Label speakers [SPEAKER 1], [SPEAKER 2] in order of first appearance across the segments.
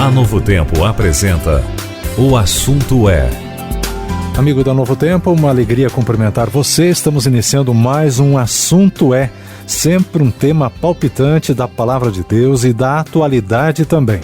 [SPEAKER 1] A Novo Tempo apresenta O Assunto É.
[SPEAKER 2] Amigo da Novo Tempo, uma alegria cumprimentar você. Estamos iniciando mais um Assunto É, sempre um tema palpitante da Palavra de Deus e da atualidade também.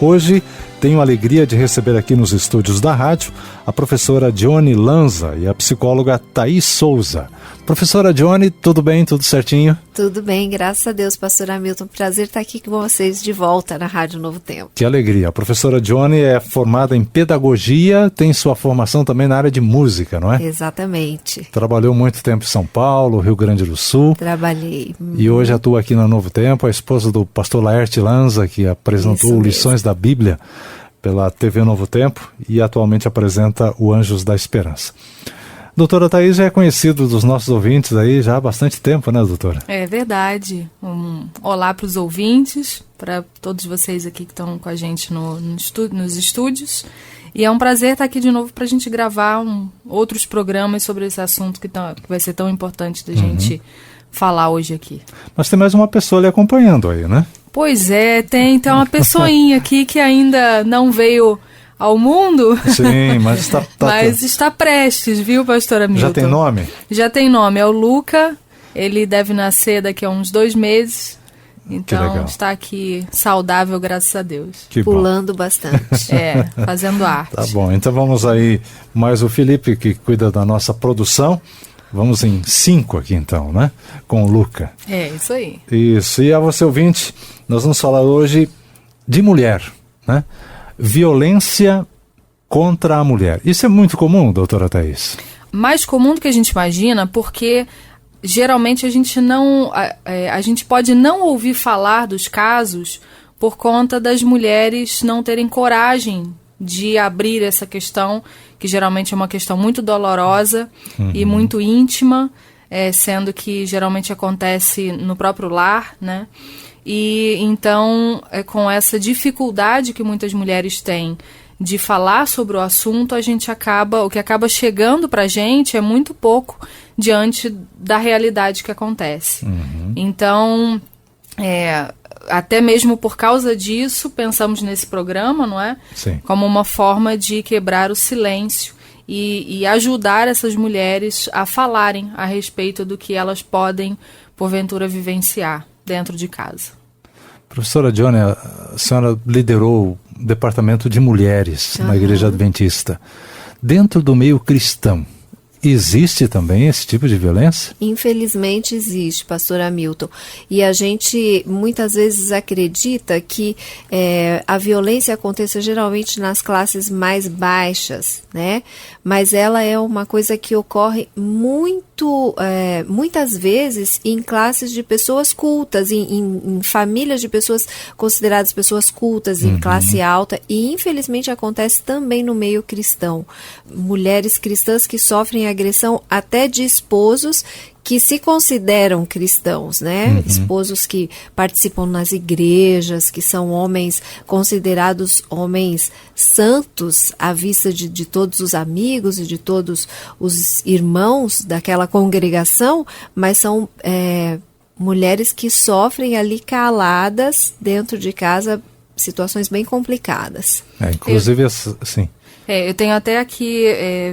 [SPEAKER 2] Hoje tenho a alegria de receber aqui nos estúdios da rádio a professora Dione Lanza e a psicóloga Thaís Souza. Professora Dione, tudo bem? Tudo certinho?
[SPEAKER 3] Tudo bem, graças a Deus, pastor Hamilton. Prazer estar aqui com vocês de volta na Rádio Novo Tempo.
[SPEAKER 2] Que alegria. A professora Dione é formada em pedagogia, tem sua formação também na área de música, não é?
[SPEAKER 3] Exatamente.
[SPEAKER 2] Trabalhou muito tempo em São Paulo, Rio Grande do Sul.
[SPEAKER 3] Trabalhei.
[SPEAKER 2] E hoje atua aqui na Novo Tempo, a esposa do pastor Laerte Lanza, que apresentou Lições da Bíblia pela TV Novo Tempo e atualmente apresenta o Anjos da Esperança. Doutora Thaís já é conhecido dos nossos ouvintes aí já há bastante tempo, né, doutora?
[SPEAKER 4] É verdade. Olá para os ouvintes, para todos vocês aqui que estão com a gente nos estúdios. E é um prazer estar aqui de novo para a gente gravar outros programas sobre esse assunto que vai ser tão importante da gente falar hoje aqui. Mas tem mais uma pessoa lhe acompanhando aí, né? Pois é, tem uma pessoinha aqui que ainda não veio ao mundo. Sim, mas está prestes, viu, pastor Hamilton?
[SPEAKER 2] Já tem nome?
[SPEAKER 4] Já tem nome, é o Luca. Ele deve nascer daqui a uns 2 meses. Então está aqui saudável, graças a Deus.
[SPEAKER 2] Que
[SPEAKER 3] pulando
[SPEAKER 2] bom.
[SPEAKER 3] Bastante.
[SPEAKER 4] Fazendo arte.
[SPEAKER 2] Tá bom, então vamos aí, mais o Felipe que cuida da nossa produção. Vamos em 5 aqui então, né? Com o Luca.
[SPEAKER 4] É, isso aí.
[SPEAKER 2] Isso, e a você ouvinte, nós vamos falar hoje de mulher, né? Violência contra a mulher. Isso é muito comum, doutora Thaís?
[SPEAKER 4] Mais comum do que a gente imagina, porque geralmente a gente pode não ouvir falar dos casos por conta das mulheres não terem coragem de abrir essa questão, que geralmente é uma questão muito dolorosa e muito íntima, sendo que geralmente acontece no próprio lar, né? E então, com essa dificuldade que muitas mulheres têm de falar sobre o assunto, o que acaba chegando pra gente é muito pouco diante da realidade que acontece. Então, até mesmo por causa disso, pensamos nesse programa, não é?
[SPEAKER 2] Sim.
[SPEAKER 4] Como uma forma de quebrar o silêncio e ajudar essas mulheres a falarem a respeito do que elas podem, porventura, vivenciar dentro de casa.
[SPEAKER 2] Professora Dione, a senhora liderou o departamento de mulheres na Igreja Adventista. Dentro do meio cristão, existe também esse tipo de violência?
[SPEAKER 3] Infelizmente existe, pastor Hamilton. E a gente muitas vezes acredita que a violência aconteça geralmente nas classes mais baixas, né? Mas ela é uma coisa que ocorre muitas vezes em classes de pessoas cultas, em famílias de pessoas consideradas pessoas cultas, em classe alta, e infelizmente acontece também no meio cristão. Mulheres cristãs que sofrem agressão até de esposos que se consideram cristãos, né? Esposos que participam nas igrejas, que são homens considerados homens santos à vista de todos os amigos e de todos os irmãos daquela congregação, mas são mulheres que sofrem ali caladas dentro de casa situações bem complicadas.
[SPEAKER 2] Inclusive, assim...
[SPEAKER 4] eu tenho até aqui,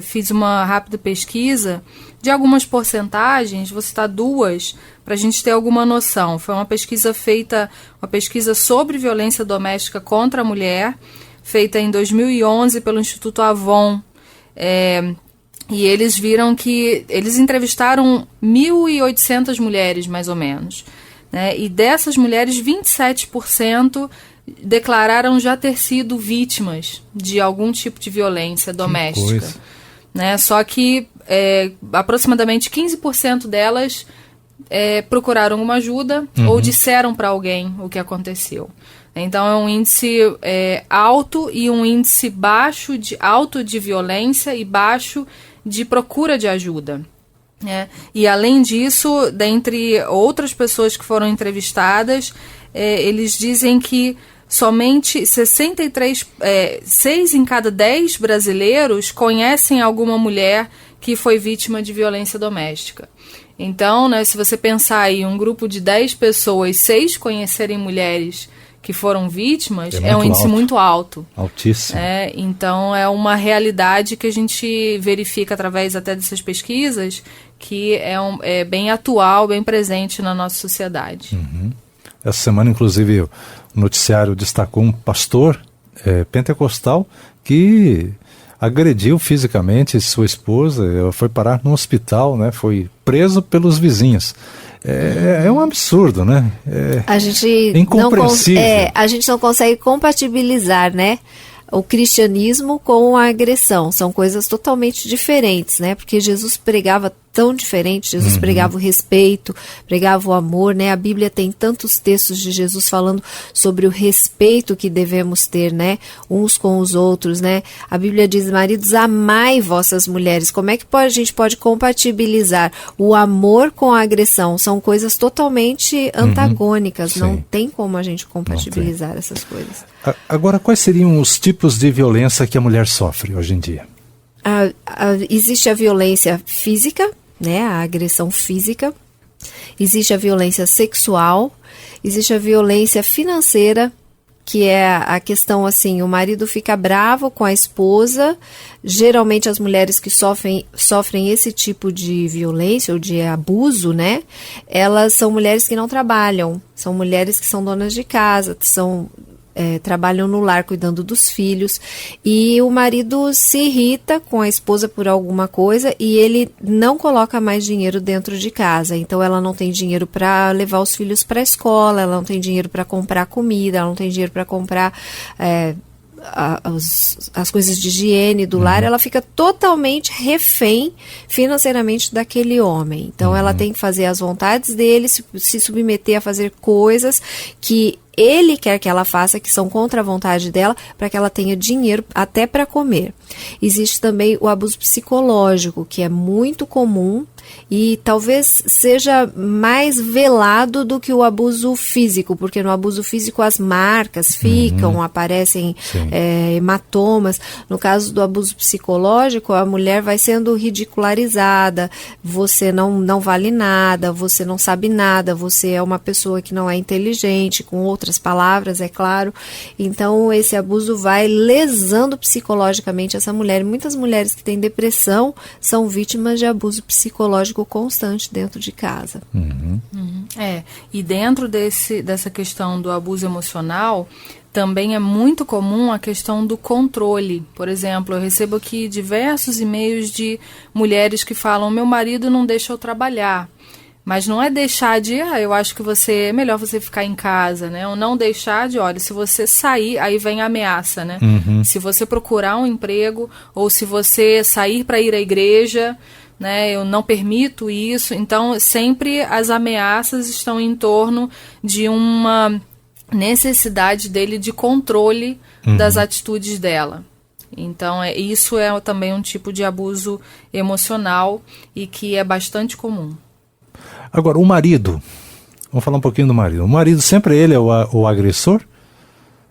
[SPEAKER 4] fiz uma rápida pesquisa de algumas porcentagens, vou citar 2, para a gente ter alguma noção. Foi uma pesquisa sobre violência doméstica contra a mulher, feita em 2011 pelo Instituto Avon. E eles viram que eles entrevistaram 1.800 mulheres, mais ou menos, né? E dessas mulheres, 27% declararam já ter sido vítimas de algum tipo de violência doméstica, né? Só que aproximadamente 15% delas procuraram uma ajuda ou disseram para alguém o que aconteceu. Então é um índice alto e um índice alto de violência e baixo de procura de ajuda. E além disso, dentre outras pessoas que foram entrevistadas, eles dizem que somente 6 em cada 10 brasileiros conhecem alguma mulher que foi vítima de violência doméstica. Então, né, se você pensar aí um grupo de 10 pessoas, 6 conhecerem mulheres que foram vítimas, é um índice muito alto.
[SPEAKER 2] Altíssimo.
[SPEAKER 4] Então, é uma realidade que a gente verifica através até dessas pesquisas, que é bem atual, bem presente na nossa sociedade.
[SPEAKER 2] Uhum. Essa semana, inclusive, o noticiário destacou um pastor pentecostal que agrediu fisicamente sua esposa, foi parar no hospital, né? Foi preso pelos vizinhos. É um absurdo, né?
[SPEAKER 3] A gente
[SPEAKER 2] incompreensível.
[SPEAKER 3] A gente não consegue compatibilizar, né, o cristianismo com a agressão. São coisas totalmente diferentes, né? Porque Jesus pregava tão diferente. Jesus pregava o respeito, pregava o amor, né? A Bíblia tem tantos textos de Jesus falando sobre o respeito que devemos ter, né? Uns com os outros, né? A Bíblia diz: maridos, amai vossas mulheres. Como é que a gente pode compatibilizar o amor com a agressão? São coisas totalmente antagônicas. Não tem como a gente compatibilizar essas coisas.
[SPEAKER 2] Agora, quais seriam os tipos de violência que a mulher sofre hoje em dia?
[SPEAKER 3] Existe a violência física, né, a agressão física, existe a violência sexual, existe a violência financeira, que é a questão assim, o marido fica bravo com a esposa. Geralmente as mulheres que sofrem esse tipo de violência ou de abuso, né, elas são mulheres que não trabalham, são mulheres que são donas de casa, trabalham no lar cuidando dos filhos, e o marido se irrita com a esposa por alguma coisa e ele não coloca mais dinheiro dentro de casa. Então ela não tem dinheiro para levar os filhos para a escola, ela não tem dinheiro para comprar comida, ela não tem dinheiro para comprar as coisas de higiene do lar. Ela fica totalmente refém financeiramente daquele homem. Então ela tem que fazer as vontades dele, se submeter a fazer coisas que ele quer que ela faça, que são contra a vontade dela, para que ela tenha dinheiro até para comer. Existe também o abuso psicológico, que é muito comum e talvez seja mais velado do que o abuso físico, porque no abuso físico as marcas ficam, aparecem hematomas. No caso do abuso psicológico, a mulher vai sendo ridicularizada, você não vale nada, você não sabe nada, você é uma pessoa que não é inteligente, com outras palavras, é claro. Então esse abuso vai lesando psicologicamente essa mulher. E muitas mulheres que têm depressão são vítimas de abuso psicológico constante dentro de casa.
[SPEAKER 4] E dentro dessa questão do abuso emocional, também é muito comum a questão do controle. Por exemplo, eu recebo aqui diversos e-mails de mulheres que falam: meu marido não deixa eu trabalhar. Mas não é deixar de, eu acho que é melhor você ficar em casa, né? Ou não deixar de, olha, se você sair, aí vem a ameaça, né? Se você procurar um emprego, ou se você sair para ir à igreja, né? Eu não permito isso. Então, sempre as ameaças estão em torno de uma necessidade dele de controle das atitudes dela. Então, isso é também um tipo de abuso emocional e que é bastante comum.
[SPEAKER 2] Agora, o marido, vamos falar um pouquinho do marido. O marido sempre ele é o agressor?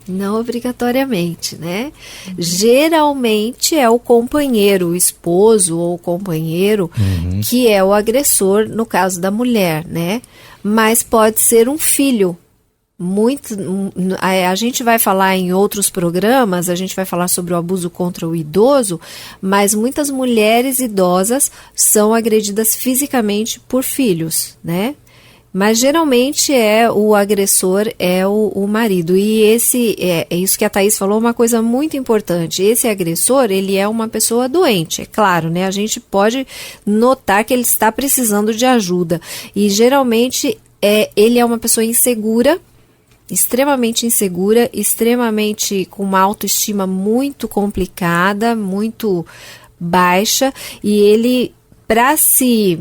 [SPEAKER 3] Não obrigatoriamente, né? Geralmente é o companheiro, o esposo ou o companheiro que é o agressor no caso da mulher, né? Mas pode ser um filho. A gente vai falar em outros programas, a gente vai falar sobre o abuso contra o idoso, mas muitas mulheres idosas são agredidas fisicamente por filhos, né? Mas geralmente o agressor é o marido. E é isso que a Thaís falou, uma coisa muito importante. Esse agressor, ele é uma pessoa doente, é claro, né? A gente pode notar que ele está precisando de ajuda. E geralmente ele é uma pessoa insegura, extremamente insegura, extremamente com uma autoestima muito complicada, muito baixa, e ele, para se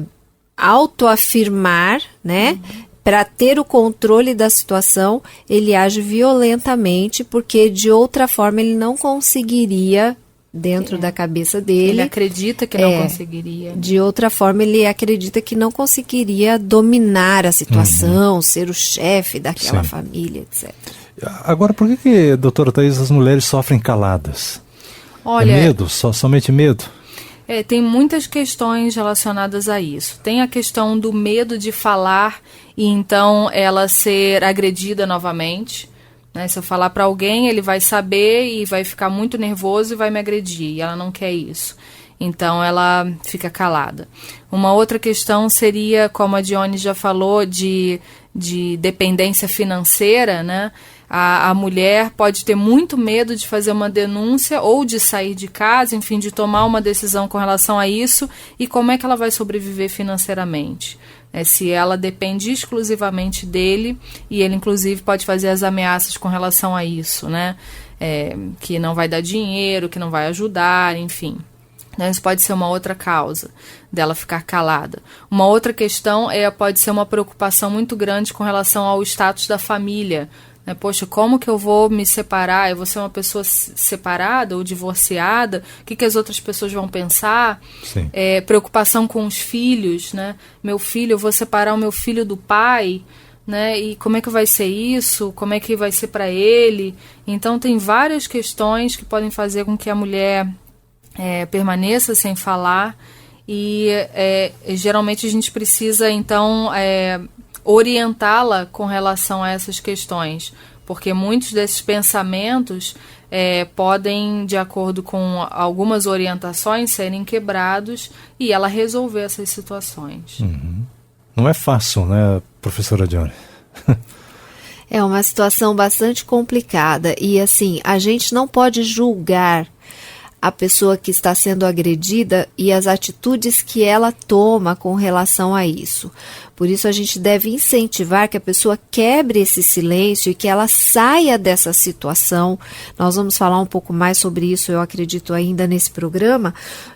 [SPEAKER 3] autoafirmar, né, para ter o controle da situação, ele age violentamente, porque de outra forma ele não conseguiria, dentro da cabeça dele.
[SPEAKER 4] Ele acredita que não conseguiria.
[SPEAKER 3] De outra forma, ele acredita que não conseguiria dominar a situação, ser o chefe daquela família, etc.
[SPEAKER 2] Agora, por que, doutora Thaís, as mulheres sofrem caladas?
[SPEAKER 4] Olha,
[SPEAKER 2] é medo? Somente medo?
[SPEAKER 4] Tem muitas questões relacionadas a isso. Tem a questão do medo de falar e então ela ser agredida novamente. Né? Se eu falar para alguém, ele vai saber e vai ficar muito nervoso e vai me agredir. E ela não quer isso. Então ela fica calada. Uma outra questão seria, como a Dione já falou, de dependência financeira, né? A mulher pode ter muito medo de fazer uma denúncia ou de sair de casa, enfim, de tomar uma decisão com relação a isso, e como é que ela vai sobreviver financeiramente. Se ela depende exclusivamente dele, e ele inclusive pode fazer as ameaças com relação a isso, né? Que não vai dar dinheiro, que não vai ajudar, enfim. Isso pode ser uma outra causa dela ficar calada. Uma outra questão pode ser uma preocupação muito grande com relação ao status da família. Poxa, como que eu vou me separar? Eu vou ser uma pessoa separada ou divorciada? O que as outras pessoas vão pensar? Preocupação com os filhos, né? Meu filho, eu vou separar o meu filho do pai, né? E como é que vai ser isso? Como é que vai ser para ele? Então tem várias questões que podem fazer com que a mulher permaneça sem falar, e geralmente a gente precisa então orientá-la com relação a essas questões, porque muitos desses pensamentos podem, de acordo com algumas orientações, serem quebrados e ela resolver essas situações.
[SPEAKER 2] Não é fácil, né, professora Dione?
[SPEAKER 3] É uma situação bastante complicada e, assim, a gente não pode julgar a pessoa que está sendo agredida e as atitudes que ela toma com relação a isso. Por isso a gente deve incentivar que a pessoa quebre esse silêncio e que ela saia dessa situação. Nós vamos falar um pouco mais sobre isso, eu acredito, ainda nesse programa.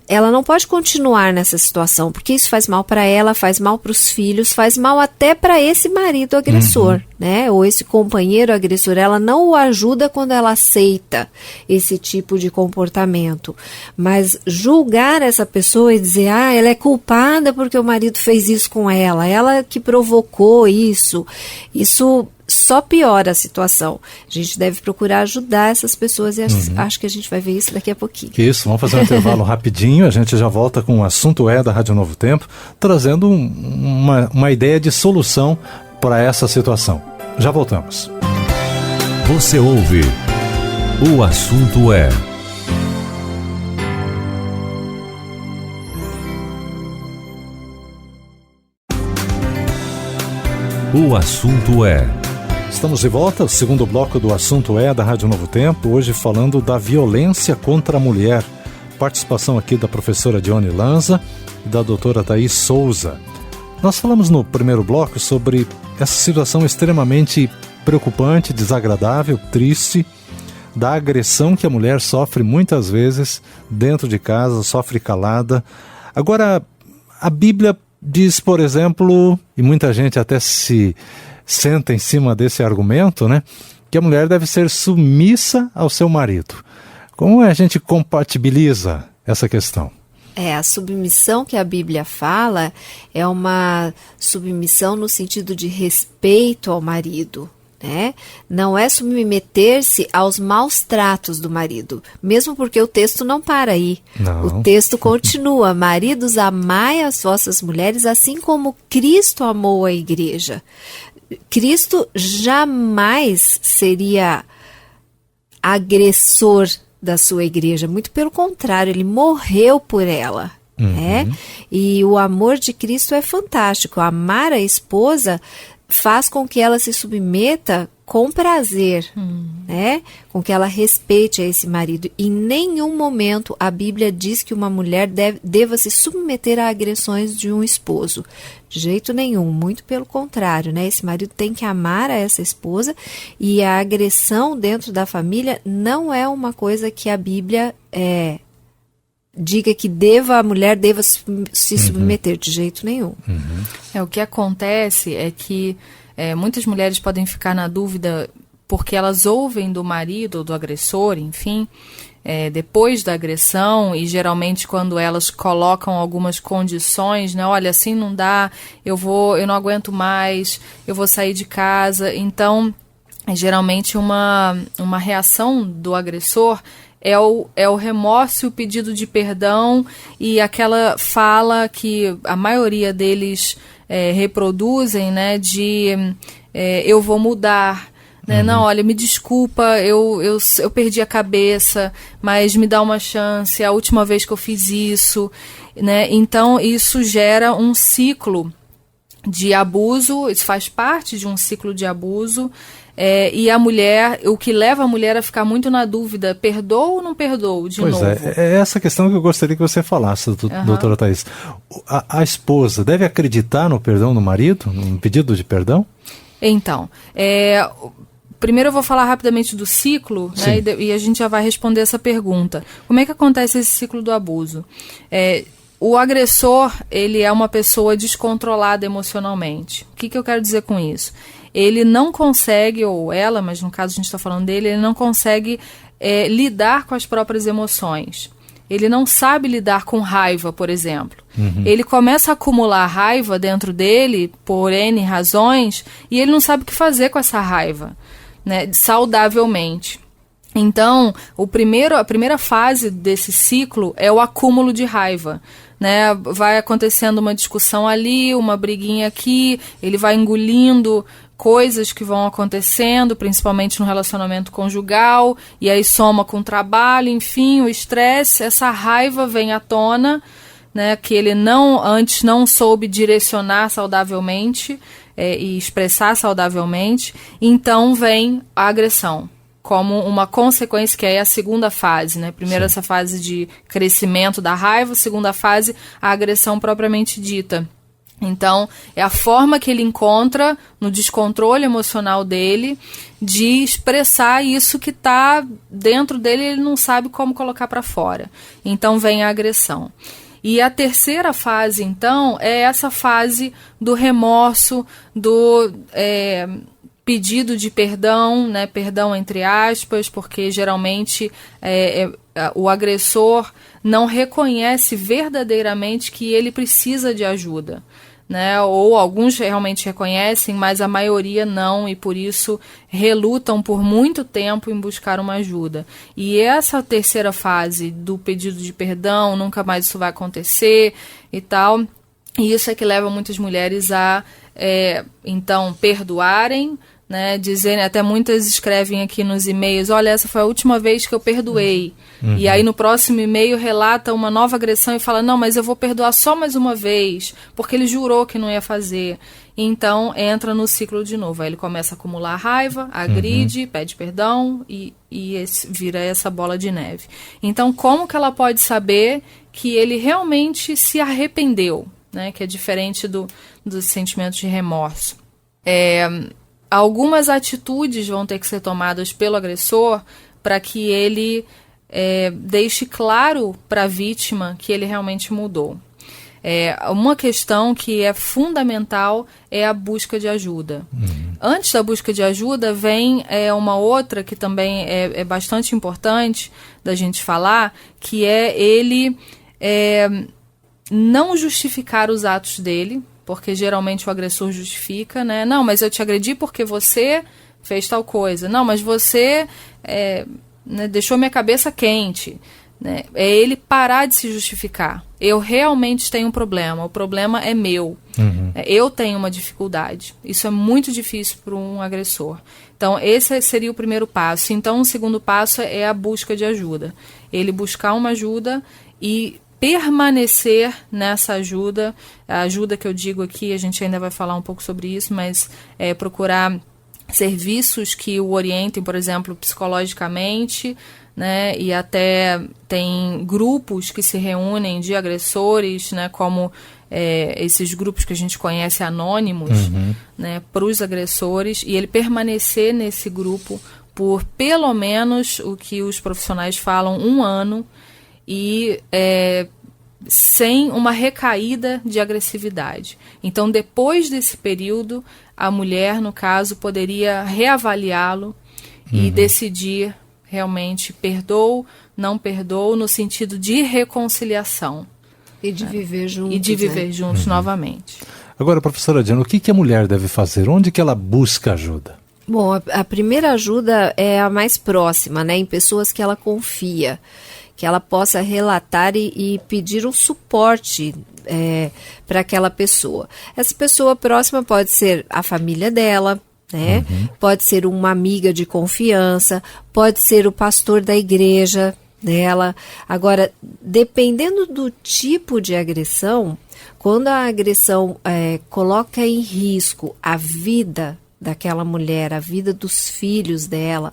[SPEAKER 3] Ela não pode continuar nessa situação, porque isso faz mal para ela, faz mal para os filhos, faz mal até para esse marido agressor, né? Ou esse companheiro agressor. Ela não o ajuda quando ela aceita esse tipo de comportamento. Mas julgar essa pessoa e dizer, ela é culpada porque o marido fez isso com ela que provocou isso só piora a situação. A gente deve procurar ajudar essas pessoas e acho que a gente vai ver isso daqui a pouquinho.
[SPEAKER 2] Isso, vamos fazer um intervalo rapidinho, a gente já volta com o Assunto da Rádio Novo Tempo, trazendo uma ideia de solução para essa situação. Já voltamos.
[SPEAKER 1] Você ouve o Assunto O assunto
[SPEAKER 2] Estamos de volta, o segundo bloco do Assunto da Rádio Novo Tempo, hoje falando da violência contra a mulher. Participação aqui da professora Dione Lanza e da doutora Thaís Souza. Nós falamos no primeiro bloco sobre essa situação extremamente preocupante, desagradável, triste, da agressão que a mulher sofre muitas vezes dentro de casa, sofre calada. Agora, a Bíblia diz, por exemplo, e muita gente até se senta em cima desse argumento, né, que a mulher deve ser submissa ao seu marido. Como a gente compatibiliza essa questão?
[SPEAKER 3] A submissão que a Bíblia fala é uma submissão no sentido de respeito ao marido. Não é submeter-se aos maus tratos do marido, mesmo porque o texto não para aí.
[SPEAKER 2] Não.
[SPEAKER 3] O texto continua: maridos, amai as vossas mulheres assim como Cristo amou a igreja. Cristo jamais seria agressor da sua igreja, muito pelo contrário, ele morreu por ela. E o amor de Cristo é fantástico. Amar a esposa faz com que ela se submeta com prazer, com que ela respeite a esse marido. Em nenhum momento a Bíblia diz que uma mulher deva se submeter a agressões de um esposo. De jeito nenhum, muito pelo contrário, esse marido tem que amar a essa esposa, e a agressão dentro da família não é uma coisa que a Bíblia diga que a mulher deva se submeter, de jeito nenhum.
[SPEAKER 4] O que acontece é que muitas mulheres podem ficar na dúvida porque elas ouvem do marido ou do agressor, enfim, depois da agressão, e geralmente quando elas colocam algumas condições, olha, assim não dá, eu não aguento mais, eu vou sair de casa. Então, geralmente uma reação do agressor é o remorso e o pedido de perdão e aquela fala que a maioria deles reproduzem, né, de eu vou mudar, né? Não, olha, me desculpa, eu perdi a cabeça, mas me dá uma chance, é a última vez que eu fiz isso, né? Então isso gera um ciclo de abuso, isso faz parte de um ciclo de abuso, e a mulher, o que leva a mulher a ficar muito na dúvida, perdoa ou não perdoa de novo?
[SPEAKER 2] Pois é essa questão que eu gostaria que você falasse, doutora Thaís. A esposa deve acreditar no perdão do marido, no pedido de perdão? Então,
[SPEAKER 4] primeiro eu vou falar rapidamente do ciclo, né, e a gente já vai responder essa pergunta. Como é que acontece esse ciclo do abuso? O agressor, ele é uma pessoa descontrolada emocionalmente. O que eu quero dizer com isso? Ele não consegue, ou ela, mas no caso a gente está falando dele, ele não consegue lidar com as próprias emoções. Ele não sabe lidar com raiva, por exemplo. Ele começa a acumular raiva dentro dele, por N razões, e ele não sabe o que fazer com essa raiva, né, saudavelmente. Então, a primeira fase desse ciclo é o acúmulo de raiva, né? Vai acontecendo uma discussão ali, uma briguinha aqui, ele vai engolindo coisas que vão acontecendo, principalmente no relacionamento conjugal, e aí soma com o trabalho, enfim, o estresse, essa raiva vem à tona, né, que ele antes não soube direcionar saudavelmente e expressar saudavelmente, então vem a agressão como uma consequência, que é a segunda fase, né? Primeiro essa fase de crescimento da raiva, segunda fase, a agressão propriamente dita. Então, é a forma que ele encontra no descontrole emocional dele de expressar isso que está dentro dele e ele não sabe como colocar para fora. Então, vem a agressão. E a terceira fase, então, é essa fase do remorso, do pedido de perdão, né, perdão entre aspas, porque geralmente o agressor não reconhece verdadeiramente que ele precisa de ajuda, né? Ou alguns realmente reconhecem, mas a maioria não, e por isso relutam por muito tempo em buscar uma ajuda. E essa terceira fase do pedido de perdão, nunca mais isso vai acontecer e tal, e isso é que leva muitas mulheres a então perdoarem, né, dizerem, até muitas escrevem aqui nos e-mails, olha, essa foi a última vez que eu perdoei. E aí no próximo e-mail relata uma nova agressão e fala, não, mas eu vou perdoar só mais uma vez, porque ele jurou que não ia fazer. Então entra no ciclo de novo, aí ele começa a acumular raiva, agride, pede perdão e vira essa bola de neve. Então como que ela pode saber que ele realmente se arrependeu, né, que é diferente do sentimento de remorso? Algumas atitudes vão ter que ser tomadas pelo agressor para que ele deixe claro para a vítima que ele realmente mudou. Uma questão que é fundamental é a busca de ajuda. Antes da busca de ajuda vem uma outra que também é bastante importante da gente falar, que é ele não justificar os atos dele, porque geralmente o agressor justifica, né? Não, mas eu te agredi porque você fez tal coisa. Não, mas você né, deixou minha cabeça quente. Né? É ele parar de se justificar. Eu realmente tenho um problema, o problema é meu. Eu tenho uma dificuldade. Isso é muito difícil para um agressor. Então, esse seria o primeiro passo. Então, o segundo passo é a busca de ajuda. Ele buscar uma ajuda e permanecer nessa ajuda. A ajuda que eu digo aqui, a gente ainda vai falar um pouco sobre isso, mas procurar serviços que o orientem, por exemplo, psicologicamente, né, e até tem grupos que se reúnem de agressores, né, como esses grupos que a gente conhece anônimos, né, para os agressores, e ele permanecer nesse grupo por pelo menos o que os profissionais falam, 1 ano, e sem uma recaída de agressividade. Então, depois desse período, a mulher, no caso, poderia reavaliá-lo e decidir realmente perdoo, não perdoo, no sentido de reconciliação.
[SPEAKER 3] E de viver juntos.
[SPEAKER 4] E de viver juntos novamente.
[SPEAKER 2] Agora, professora Diana, o que a mulher deve fazer? Onde que ela busca ajuda?
[SPEAKER 3] Bom, a primeira ajuda é a mais próxima, né? Em pessoas que ela confia, que ela possa relatar e pedir um suporte para aquela pessoa. Essa pessoa próxima pode ser a família dela, né? Pode ser uma amiga de confiança, pode ser o pastor da igreja dela. Agora, dependendo do tipo de agressão, quando a agressão coloca em risco a vida daquela mulher, a vida dos filhos dela,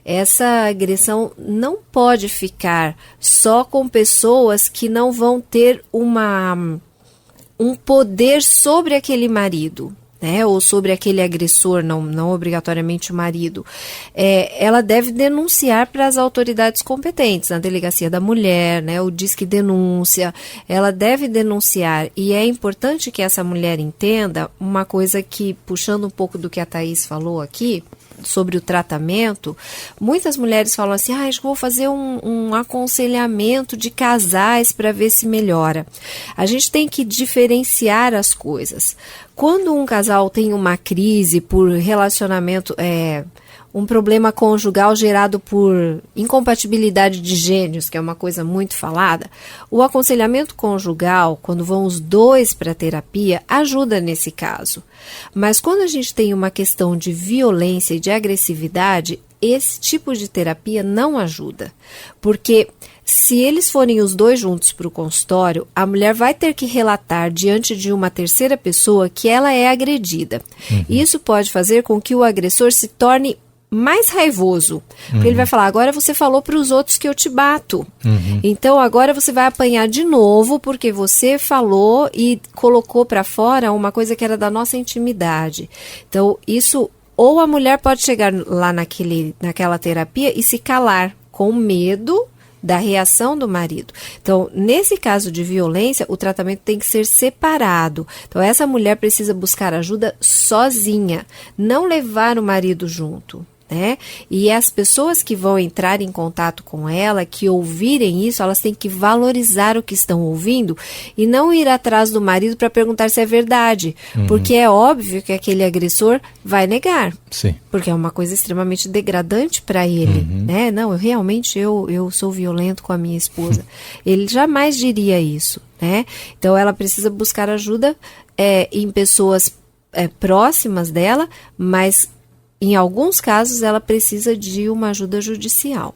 [SPEAKER 3] essa agressão não pode ficar só com pessoas que não vão ter um poder sobre aquele marido, né, ou sobre aquele agressor, não obrigatoriamente o marido. Ela deve denunciar para as autoridades competentes, na delegacia da mulher, né, o Disque Denúncia, ela deve denunciar. E é importante que essa mulher entenda uma coisa que, puxando um pouco do que a Thaís falou aqui, sobre o tratamento, muitas mulheres falam assim, acho que vou fazer um aconselhamento de casais para ver se melhora. A gente tem que diferenciar as coisas. Quando um casal tem uma crise por relacionamento, um problema conjugal gerado por incompatibilidade de gênios, que é uma coisa muito falada, o aconselhamento conjugal, quando vão os dois para a terapia, ajuda nesse caso. Mas quando a gente tem uma questão de violência e de agressividade, esse tipo de terapia não ajuda. Porque se eles forem os dois juntos para o consultório, a mulher vai ter que relatar diante de uma terceira pessoa que ela é agredida. Isso pode fazer com que o agressor se torne mais raivoso, porque ele vai falar, agora você falou para os outros que eu te bato, então agora você vai apanhar de novo porque você falou e colocou para fora uma coisa que era da nossa intimidade. Então isso, ou a mulher pode chegar lá naquela terapia e se calar com medo da reação do marido. Então, nesse caso de violência, o tratamento tem que ser separado. Então, essa mulher precisa buscar ajuda sozinha, não levar o marido junto, né? E as pessoas que vão entrar em contato com ela, que ouvirem isso, elas têm que valorizar o que estão ouvindo e não ir atrás do marido para perguntar se é verdade, porque é óbvio que aquele agressor vai negar.
[SPEAKER 2] Sim.
[SPEAKER 3] Porque é uma coisa extremamente degradante para ele, né? Não, eu sou violento com a minha esposa. Ele jamais diria isso, né? Então ela precisa buscar ajuda em pessoas próximas dela, mas em alguns casos ela precisa de uma ajuda judicial.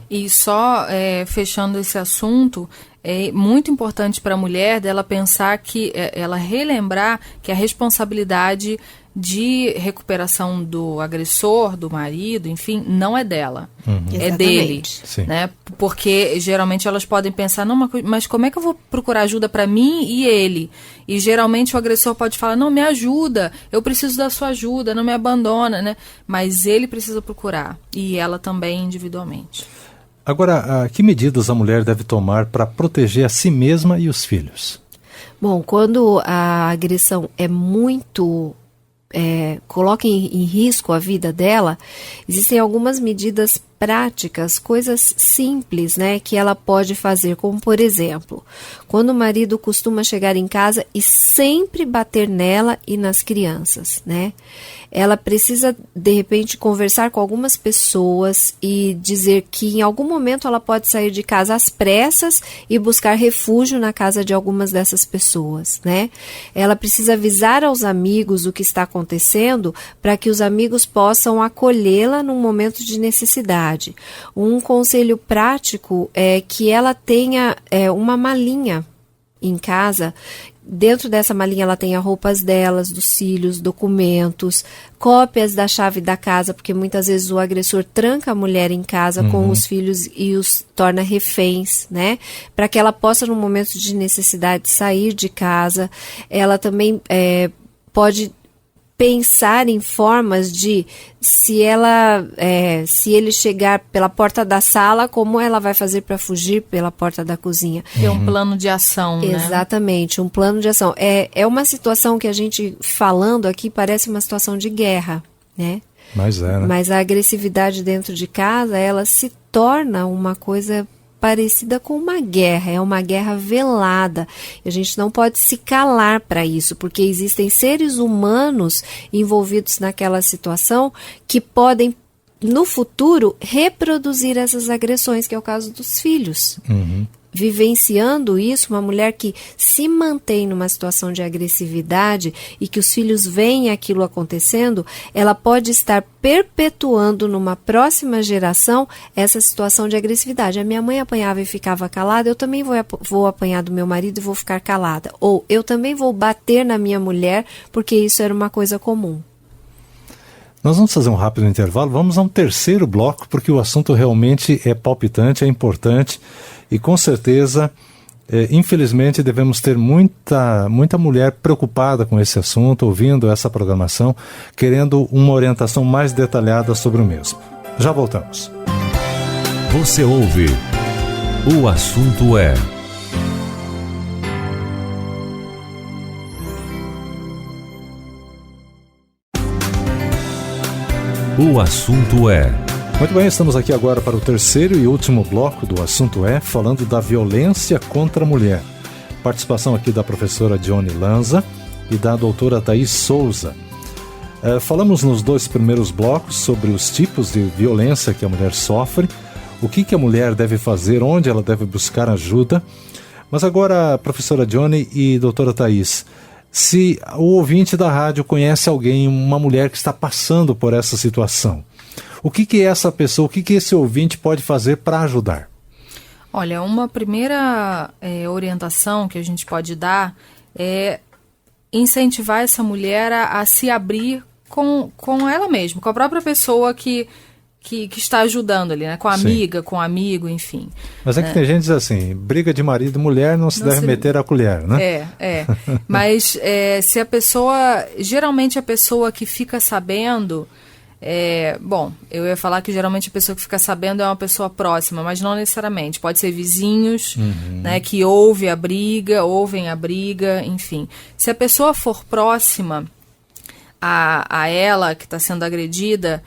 [SPEAKER 4] E só fechando esse assunto, é muito importante para a mulher dela pensar que, ela relembrar que a responsabilidade de recuperação do agressor, do marido, enfim, não é dela, é dele, né? Porque geralmente elas podem pensar, não, mas como é que eu vou procurar ajuda para mim e ele? E geralmente o agressor pode falar, não, me ajuda, eu preciso da sua ajuda, não me abandona, né? Mas ele precisa procurar, e ela também individualmente.
[SPEAKER 2] Agora, que medidas a mulher deve tomar para proteger a si mesma e os filhos?
[SPEAKER 3] Bom, quando a agressão é muito coloca em risco a vida dela, existem algumas medidas práticas, coisas simples, né, que ela pode fazer, como por exemplo, quando o marido costuma chegar em casa e sempre bater nela e nas crianças, né, ela precisa de repente conversar com algumas pessoas e dizer que em algum momento ela pode sair de casa às pressas e buscar refúgio na casa de algumas dessas pessoas, né? Ela precisa avisar aos amigos o que está acontecendo para que os amigos possam acolhê-la num momento de necessidade. Um conselho prático é que ela tenha uma malinha em casa. Dentro dessa malinha ela tem as roupas delas, dos filhos, documentos, cópias da chave da casa, porque muitas vezes o agressor tranca a mulher em casa com os filhos e os torna reféns, né? Para que ela possa, no momento de necessidade, sair de casa. Ela também pode pensar em formas de, se ele chegar pela porta da sala, como ela vai fazer para fugir pela porta da cozinha.
[SPEAKER 4] Ter um plano de ação, né?
[SPEAKER 3] Exatamente, um plano de ação. É uma situação que a gente, falando aqui, parece uma situação de guerra, né?
[SPEAKER 2] Mas né?
[SPEAKER 3] Mas a agressividade dentro de casa, ela se torna uma coisa parecida com uma guerra, é uma guerra velada. A gente não pode se calar para isso, porque existem seres humanos envolvidos naquela situação que podem, no futuro, reproduzir essas agressões, que é o caso dos filhos. Vivenciando isso, uma mulher que se mantém numa situação de agressividade e que os filhos veem aquilo acontecendo, ela pode estar perpetuando numa próxima geração essa situação de agressividade. A minha mãe apanhava e ficava calada, eu também vou apanhar do meu marido e vou ficar calada. Ou eu também vou bater na minha mulher porque isso era uma coisa comum.
[SPEAKER 2] Nós vamos fazer um rápido intervalo, vamos a um terceiro bloco, porque o assunto realmente é palpitante, é importante e com certeza, infelizmente, devemos ter muita mulher preocupada com esse assunto, ouvindo essa programação, querendo uma orientação mais detalhada sobre o mesmo. Já voltamos.
[SPEAKER 1] Você ouve O Assunto É. O Assunto É.
[SPEAKER 2] Muito bem, estamos aqui agora para o terceiro e último bloco do Assunto É, falando da violência contra a mulher. Participação aqui da professora Dione Lanza e da doutora Thaís Souza. Falamos nos 2 primeiros blocos sobre os tipos de violência que a mulher sofre, o que a mulher deve fazer, onde ela deve buscar ajuda. Mas agora, professora Dione e doutora Thaís, se o ouvinte da rádio conhece alguém, uma mulher que está passando por essa situação, o que essa pessoa, o que esse ouvinte pode fazer para ajudar?
[SPEAKER 4] Olha, uma primeira orientação que a gente pode dar é incentivar essa mulher a se abrir com ela mesma, com a própria pessoa que está ajudando ali, né? Com a amiga, com o amigo, enfim.
[SPEAKER 2] Mas é que tem gente que diz assim, briga de marido e mulher não se deve meter a colher, né?
[SPEAKER 4] Mas se a pessoa, geralmente a pessoa que fica sabendo, bom, eu ia falar que geralmente a pessoa que fica sabendo é uma pessoa próxima, mas não necessariamente. Pode ser vizinhos, né, que ouvem a briga, enfim. Se a pessoa for próxima a ela que está sendo agredida,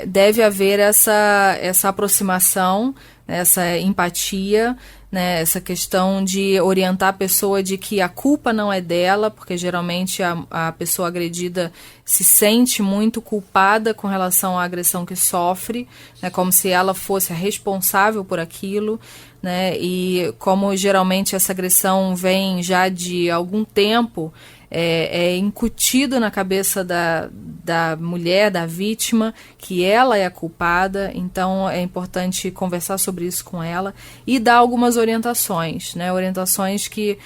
[SPEAKER 4] deve haver essa aproximação, essa empatia, né, essa questão de orientar a pessoa de que a culpa não é dela, porque geralmente a pessoa agredida se sente muito culpada com relação à agressão que sofre, né, como se ela fosse a responsável por aquilo, né, e como geralmente essa agressão vem já de algum tempo, é incutido na cabeça da mulher, da vítima, que ela é a culpada. Então é importante conversar sobre isso com ela e dar algumas orientações, né? Orientações que,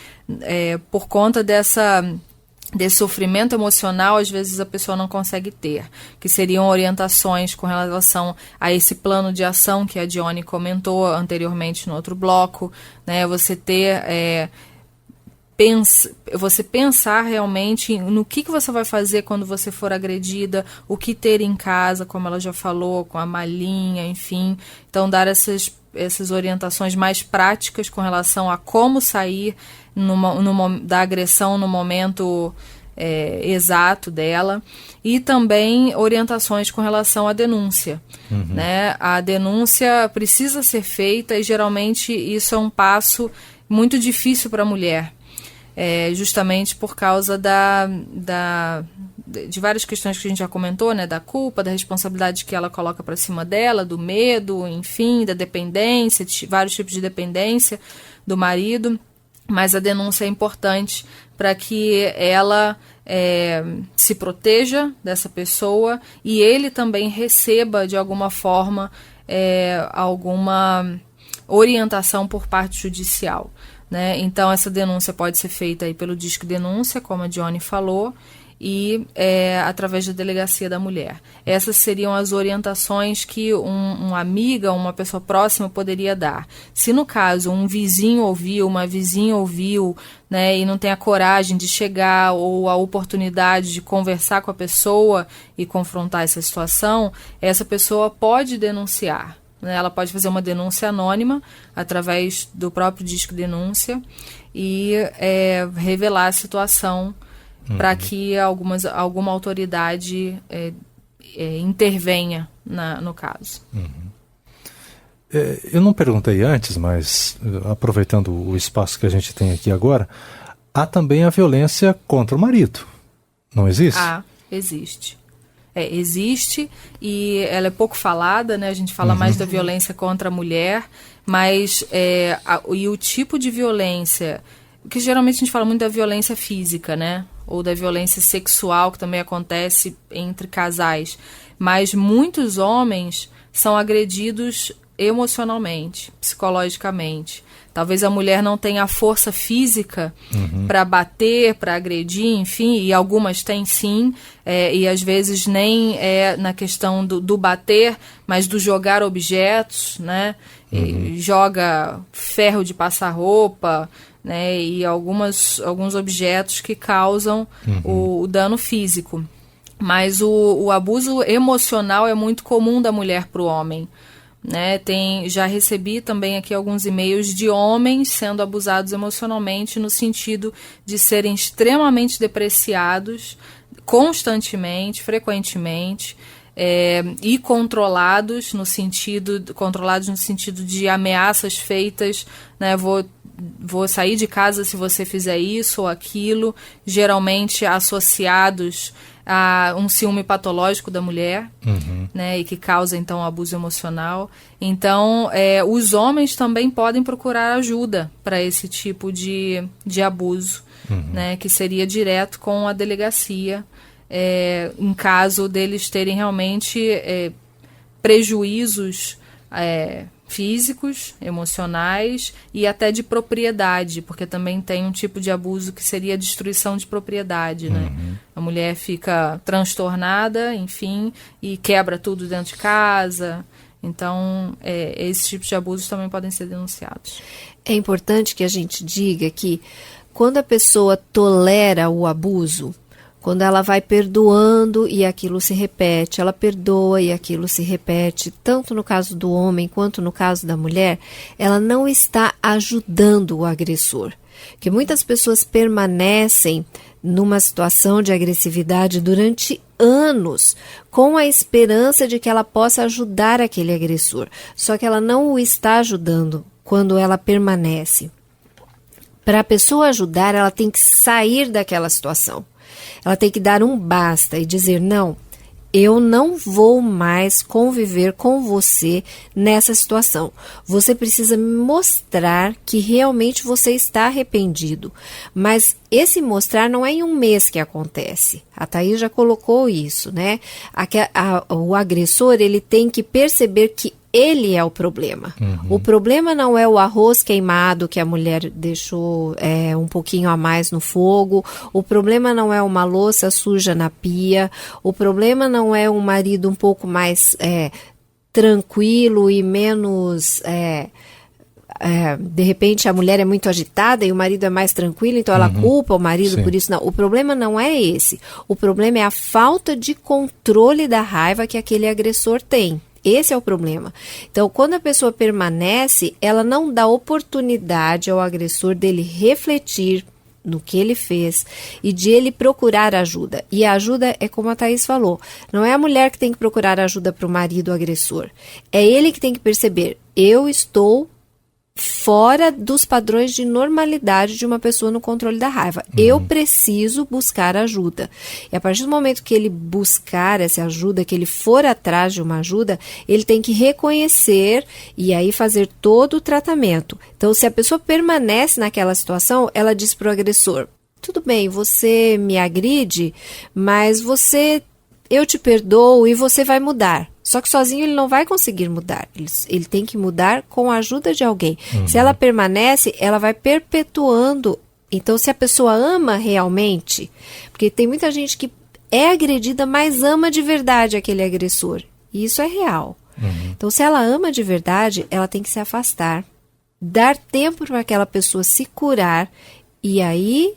[SPEAKER 4] por conta desse sofrimento emocional, às vezes a pessoa não consegue ter, que seriam orientações com relação a esse plano de ação que a Dione comentou anteriormente no outro bloco, né? Você ter... você pensar realmente no que você vai fazer quando você for agredida, o que ter em casa, como ela já falou, com a malinha, enfim. Então, dar essas orientações mais práticas com relação a como sair da agressão no momento exato dela. E também orientações com relação à denúncia. Né? A denúncia precisa ser feita e, geralmente, isso é um passo muito difícil para a mulher. Justamente por causa de várias questões que a gente já comentou, né, da culpa, da responsabilidade que ela coloca para cima dela, do medo, enfim, da dependência, vários tipos de dependência do marido, mas a denúncia é importante para que ela se proteja dessa pessoa e ele também receba de alguma forma alguma orientação por parte judicial. Né? Então, essa denúncia pode ser feita aí pelo Disque Denúncia, como a Dione falou, e através da Delegacia da Mulher. Essas seriam as orientações que uma amiga, uma pessoa próxima poderia dar. Se no caso um vizinho ouviu, uma vizinha ouviu, né, e não tem a coragem de chegar ou a oportunidade de conversar com a pessoa e confrontar essa situação, essa pessoa pode denunciar. Ela pode fazer uma denúncia anônima através do próprio Disque Denúncia e revelar a situação para que alguma autoridade intervenha no caso.
[SPEAKER 2] Eu não perguntei antes, mas aproveitando o espaço que a gente tem aqui agora, há também a violência contra o marido, não existe?
[SPEAKER 4] Existe. Existe e ela é pouco falada, né? A gente fala mais da violência contra a mulher, mas e o tipo de violência, que geralmente a gente fala muito da violência física, né? Ou da violência sexual, que também acontece entre casais, mas muitos homens são agredidos emocionalmente, psicologicamente. Talvez a mulher não tenha a força física para bater, para agredir, enfim, e algumas têm sim, e às vezes nem é na questão do bater, mas do jogar objetos, né? E joga ferro de passar roupa, né? E alguns objetos que causam o dano físico. Mas o abuso emocional é muito comum da mulher para o homem. Né, já recebi também aqui alguns e-mails de homens sendo abusados emocionalmente no sentido de serem extremamente depreciados constantemente, frequentemente, e controlados no sentido de ameaças feitas, né, vou sair de casa se você fizer isso ou aquilo, geralmente associados a um ciúme patológico da mulher, né, e que causa então abuso emocional. Então os homens também podem procurar ajuda para esse tipo de abuso, né, que seria direto com a delegacia, em caso deles terem realmente prejuízos físicos, emocionais e até de propriedade, porque também tem um tipo de abuso que seria a destruição de propriedade, né? A mulher fica transtornada, enfim, e quebra tudo dentro de casa. Então, esses tipos de abusos também podem ser denunciados.
[SPEAKER 3] É importante que a gente diga que quando a pessoa tolera o abuso, quando ela vai perdoando e aquilo se repete, ela perdoa e aquilo se repete, tanto no caso do homem quanto no caso da mulher, ela não está ajudando o agressor. Porque muitas pessoas permanecem numa situação de agressividade durante anos, com a esperança de que ela possa ajudar aquele agressor. Só que ela não o está ajudando quando ela permanece. Para a pessoa ajudar, ela tem que sair daquela situação. Ela tem que dar um basta e dizer, não, eu não vou mais conviver com você nessa situação. Você precisa me mostrar que realmente você está arrependido. Mas esse mostrar não é em um mês que acontece. A Thaís já colocou isso, né? O agressor, ele tem que perceber que ele é o problema. O problema não é o arroz queimado que a mulher deixou um pouquinho a mais no fogo. O problema não é uma louça suja na pia. O problema não é um marido um pouco mais tranquilo e menos... de repente a mulher é muito agitada e o marido é mais tranquilo, então ela culpa o marido por isso. Não, o problema não é esse. O problema é a falta de controle da raiva que aquele agressor tem. Esse é o problema. Então, quando a pessoa permanece, ela não dá oportunidade ao agressor dele refletir no que ele fez e de ele procurar ajuda. E a ajuda é como a Thaís falou, não é a mulher que tem que procurar ajuda para o marido agressor. É ele que tem que perceber, eu estou fora dos padrões de normalidade de uma pessoa no controle da raiva. Eu preciso buscar ajuda. E a partir do momento que ele buscar essa ajuda, que ele for atrás de uma ajuda, ele tem que reconhecer e aí fazer todo o tratamento. Então, se a pessoa permanece naquela situação, ela diz para o agressor, tudo bem, você me agride, mas eu te perdoo e você vai mudar. Só que sozinho ele não vai conseguir mudar. Ele tem que mudar com a ajuda de alguém. Se ela permanece, ela vai perpetuando. Então, se a pessoa ama realmente, porque tem muita gente que é agredida, mas ama de verdade aquele agressor. E isso é real. Então, se ela ama de verdade, ela tem que se afastar, dar tempo para aquela pessoa se curar e aí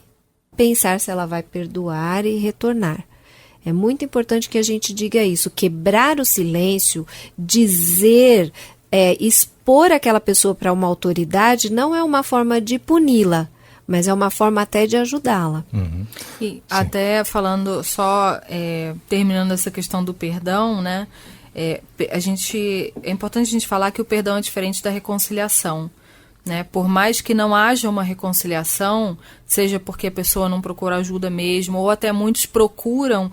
[SPEAKER 3] pensar se ela vai perdoar e retornar. É muito importante que a gente diga isso, quebrar o silêncio, dizer, expor aquela pessoa para uma autoridade não é uma forma de puni-la, mas é uma forma até de ajudá-la.
[SPEAKER 4] E até falando só, terminando essa questão do perdão, né? É importante a gente falar que o perdão é diferente da reconciliação, né? Por mais que não haja uma reconciliação, seja porque a pessoa não procura ajuda mesmo, ou até muitos procuram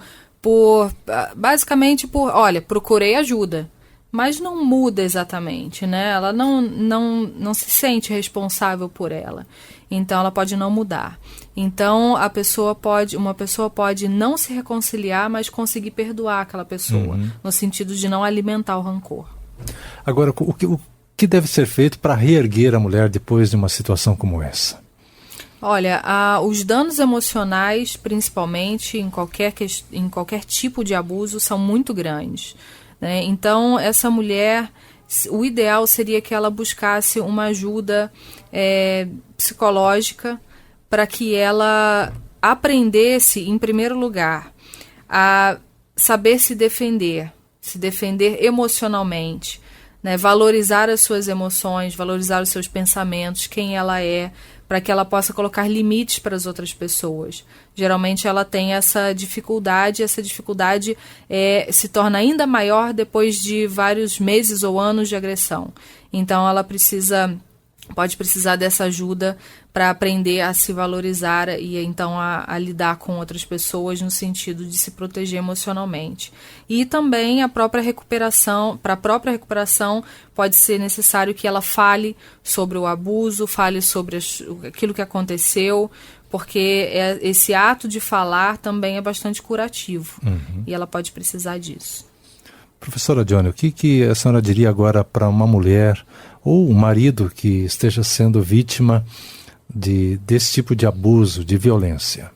[SPEAKER 4] basicamente olha, procurei ajuda, mas não muda exatamente, né? Ela não se sente responsável por ela, então ela pode não mudar. Então uma pessoa pode não se reconciliar, mas conseguir perdoar aquela pessoa, no sentido de não alimentar o rancor.
[SPEAKER 2] Agora, o que deve ser feito para reerguer a mulher depois de uma situação como essa?
[SPEAKER 4] Olha, os danos emocionais, principalmente em qualquer tipo de abuso, são muito grandes, né? Então, essa mulher, o ideal seria que ela buscasse uma ajuda psicológica para que ela aprendesse, em primeiro lugar, a saber se defender emocionalmente, né? Valorizar as suas emoções, valorizar os seus pensamentos, quem ela é, para que ela possa colocar limites para as outras pessoas. Geralmente ela tem essa dificuldade se torna ainda maior depois de vários meses ou anos de agressão. Então ela pode precisar dessa ajuda para aprender a se valorizar e então a lidar com outras pessoas no sentido de se proteger emocionalmente. E também para a própria recuperação pode ser necessário que ela fale sobre o abuso, fale sobre aquilo que aconteceu, porque esse ato de falar também é bastante curativo, e ela pode precisar disso.
[SPEAKER 2] Professora Johnny, o que a senhora diria agora para uma mulher ou um marido que esteja sendo vítima desse tipo de abuso, de violência?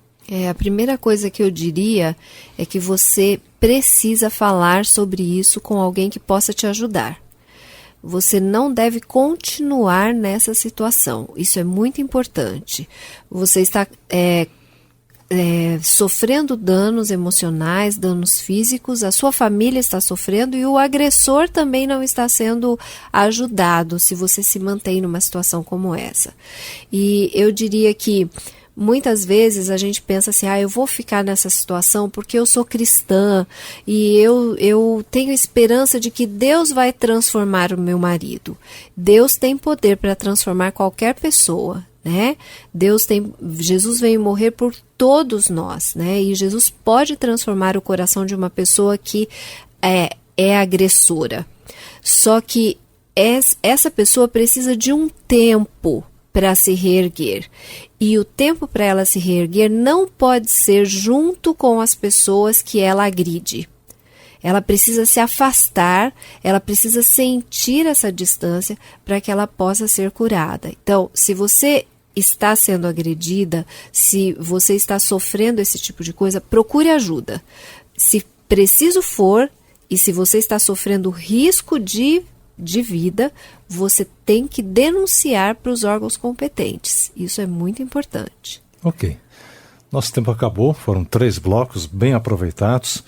[SPEAKER 3] A primeira coisa que eu diria é que você precisa falar sobre isso com alguém que possa te ajudar. Você não deve continuar nessa situação. Isso é muito importante. Você está sofrendo danos emocionais, danos físicos, a sua família está sofrendo e o agressor também não está sendo ajudado se você se mantém numa situação como essa. E eu diria que muitas vezes a gente pensa assim, eu vou ficar nessa situação porque eu sou cristã e eu tenho esperança de que Deus vai transformar o meu marido. Deus tem poder para transformar qualquer pessoa, né? Jesus veio morrer por todos nós, né? E Jesus pode transformar o coração de uma pessoa que é agressora. Só que essa pessoa precisa de um tempo para se reerguer. E o tempo para ela se reerguer não pode ser junto com as pessoas que ela agride. Ela precisa se afastar, ela precisa sentir essa distância para que ela possa ser curada. Então, se você está sendo agredida, se você está sofrendo esse tipo de coisa, procure ajuda. Se preciso for, e se você está sofrendo risco de vida, você tem que denunciar para os órgãos competentes. Isso é muito importante.
[SPEAKER 2] Ok. Nosso tempo acabou, foram 3 blocos bem aproveitados.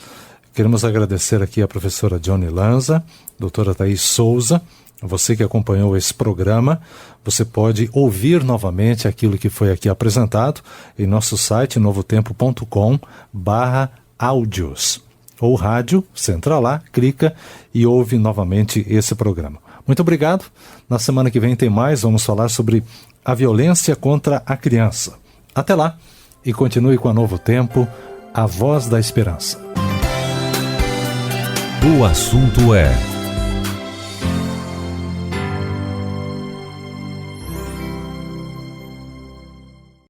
[SPEAKER 2] Queremos agradecer aqui a professora Johnny Lanza, doutora Thaís Souza. Você que acompanhou esse programa, você pode ouvir novamente aquilo que foi aqui apresentado em nosso site novotempo.com/áudios. Ou rádio, você entra lá, clica e ouve novamente esse programa. Muito obrigado. Na semana que vem tem mais, vamos falar sobre a violência contra a criança. Até lá e continue com a Novo Tempo, a voz da esperança.
[SPEAKER 1] O assunto é